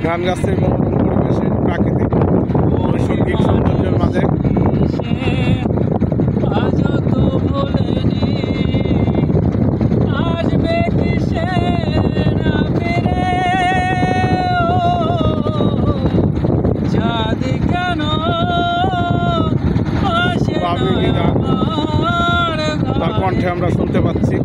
ধান গাছের মনোরম পরিবেশে প্রাকৃতিক নৈসর্গিক সৌন্দর্যের মাঝে তার কণ্ঠে আমরা শুনতে পাচ্ছি।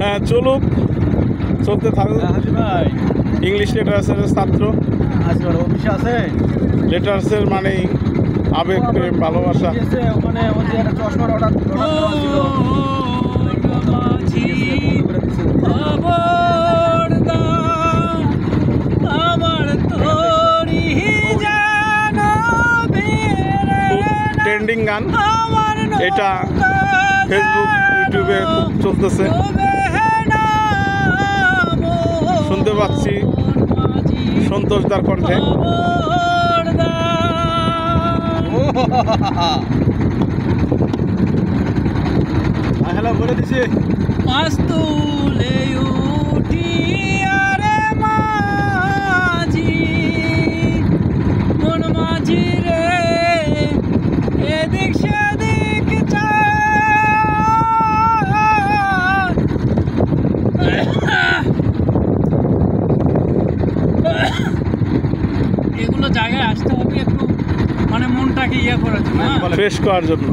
হ্যাঁ, চলুক, চলতে থাকুক। ইংলিশ লিটারেচারের ছাত্র, অফিসে আছে। লিটারেচার মানেই আবেগ, প্রেম, ভালোবাসা। ট্রেন্ডিং গান এটা, ফেসবুক, ইউটিউবে খুব চলতেছে, শুনতে পাচ্ছি সন্তোষদার কণ্ঠে। হ্যালো বলে দিছি মাছ তুলে উঠি আরে মাঝি, মন মাঝি রে এদিক সেদিক এগুলো জায়গায় আসতে হবে একটু, মানে মনটাকে ইয়ে করার জন্য, ফ্রেশ করার জন্য।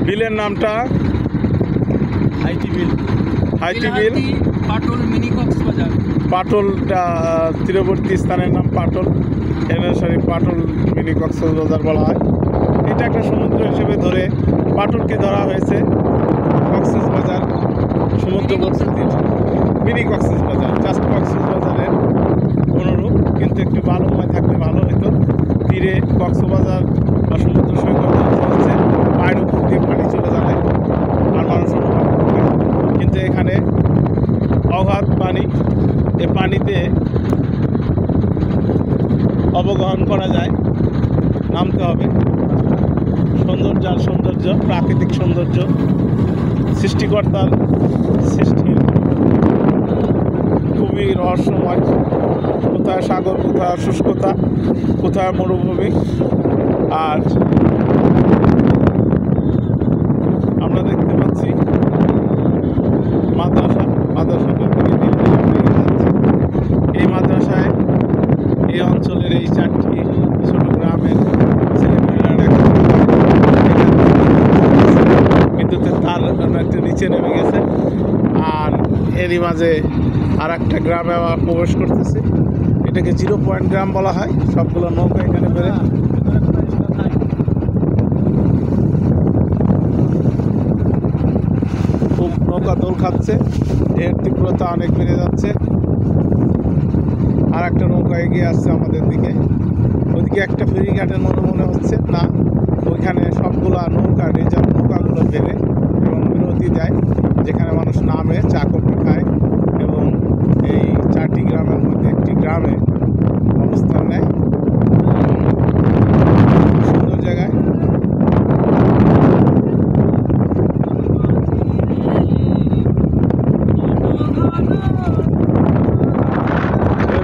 বিলের নামটা হাইটি বিল। হাইটি বিল, পাটল, মিনি কক্সবাজার। পাটলটা তীরবর্তী স্থানের নাম পাটল, এনসারি পাটল মিনি কক্সবাজার বলা হয়। এটা একটা সমুদ্র হিসেবে ধরে পাটলকে ধরা হয়েছে কক্সবাজার সমুদ্রবর্তী মিনি কক্সবাজার, জাস্ট কক্সবাজারের অনুরূপ, কিন্তু একটু বালুময় থাকলে ভালো হতো। তীরে কক্সবাজার বা সমুদ্র সৈকত হচ্ছে পায়ের উপর দিয়ে পানি চলে যাবে আর মানুষ অনুভব করবে, কিন্তু এখানে অগাধ পানি। এই পানিতে অবগাহন করা যায়, নামতে হবে। সৌন্দর্য আর সৌন্দর্য, প্রাকৃতিক সৌন্দর্য, সৃষ্টিকর্তার সৃষ্টি খুবই রহস্যময়। কোথায় সাগর, কোথায় শুষ্কতা, কোথায় মরুভূমি। আর আমরা দেখতে পাচ্ছি মাদ্রাসা, মাদ্রাসাটা এই মাদ্রাসায় এই অঞ্চলের এই 4টি ছোট গ্রামের ছেলেমেয়েরা বিদ্যুতের তার একটু নিচে নেমে গেছে, আর এরই মাঝে আর একটা গ্রামে আবার প্রবেশ করতেছে। এটাকে 0 পয়েন্ট গ্রাম বলা হয়। সবগুলো নৌকা এখানে বেড়ে খুব নৌকা দোল খাচ্ছে, এর তীব্রতা অনেক বেড়ে যাচ্ছে। আর একটা নৌকা এগিয়ে আসছে আমাদের দিকে। ওইদিকে একটা ফেরিঘাটের মতো মনে হচ্ছে না, ওইখানে সবগুলো নৌকা রিজার্ভ নৌকাগুলো ফেলে এবং বিরতি দেয়, যেখানে মানুষ নামে, চা কফি খায় এবং এই 4টি গ্রামের মধ্যে একটি গ্রামে অবস্থান নেয়। সুন্দর জায়গায়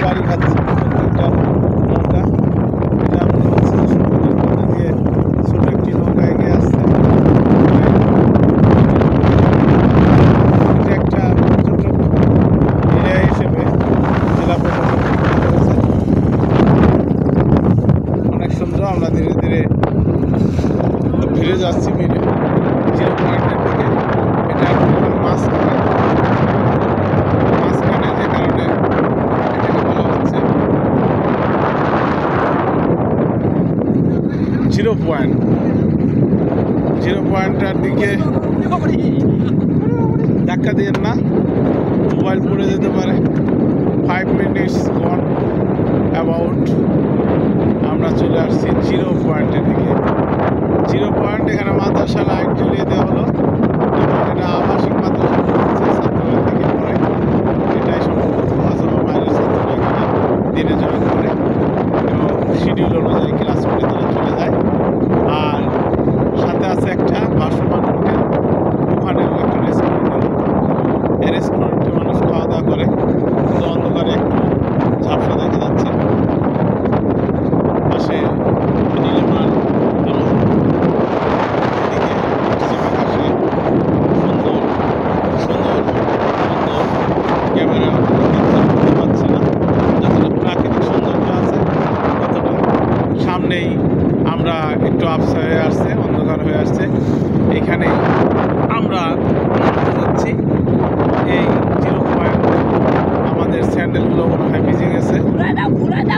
বাড়ি খাচ্ছে প্রত্যেকটা নৌকা। এটা মনে হচ্ছে সমুদ্রের মধ্যে দিয়ে ছোট একটি নৌকা এগিয়ে আসছে। এটা একটা ছোট এরিয়া হিসেবে জেলা প্রশাসন করেছে। অনেক সুন্দর। আমরা ধীরে ধীরে ফিরে যাচ্ছি 0 পয়েন্টের দিকে। এটা একদম মাঝখানে, যে কারণে এটাকে বলা হচ্ছে 0 পয়েন্ট। 0 পয়েন্টটার দিকে ধাক্কা দিয়েন না, মোবাইল পড়ে যেতে পারে। 5 মিনিটস গন অ্যাবাউট আমরা চলে আসছি 0 পয়েন্টের দিকে। 0 পয়েন্ট, এখানে মাদ্রাসা লাইট জ্বলিয়ে দেওয়া হলো এবং এটা আবাসিক মাদ্রাসা ছাত্ররা থেকে পড়ে, এটাই সম্ভব।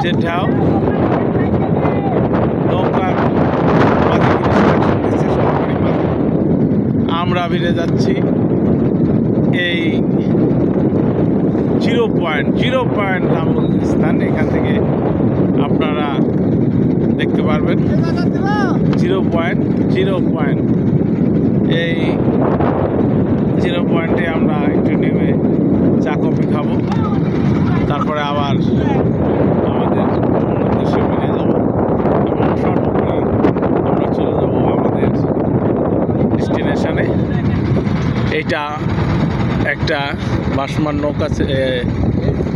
নিচের ঢেউ নৌকার মাঝে instruction দিচ্ছে সহকারী মাঝি। আমরা ভিড়ে যাচ্ছি এই 0 পয়েন্ট নামক স্থান। এখান থেকে আপনারা দেখতে পারবেন 0 পয়েন্ট। এই 0 পয়েন্টে আমরা একটু নেমে চা কফি খাবো, তারপরে আবার আমাদের উদ্দেশ্যে ফিরে যাব এবং সর্বোপরি আমরা চলে যাব আমাদের ডেস্টিনেশনে। এইটা একটা বাসমান নৌকা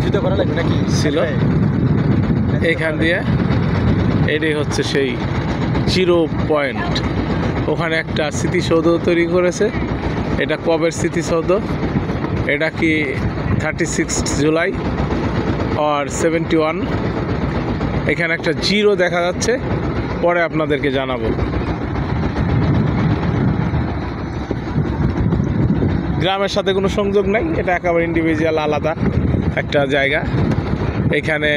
জুতো করা লাগবে নাকি ছিল এইখান দিয়ে। এটাই হচ্ছে সেই 0 পয়েন্ট। ওখানে একটা স্মৃতিসৌধ তৈরি করেছে। এটা কবের স্মৃতিসৌধ? এটা কি 36 জুলাই আর 71? এখানে একটা 0 দেখা যাচ্ছে, পরে আপনাদেরকে জানাবো। গ্রামের সাথে কোনো সংযোগ নাই, এটা একেবারে ইন্ডিভিজুয়াল আলাদা একটা জায়গা। এখানে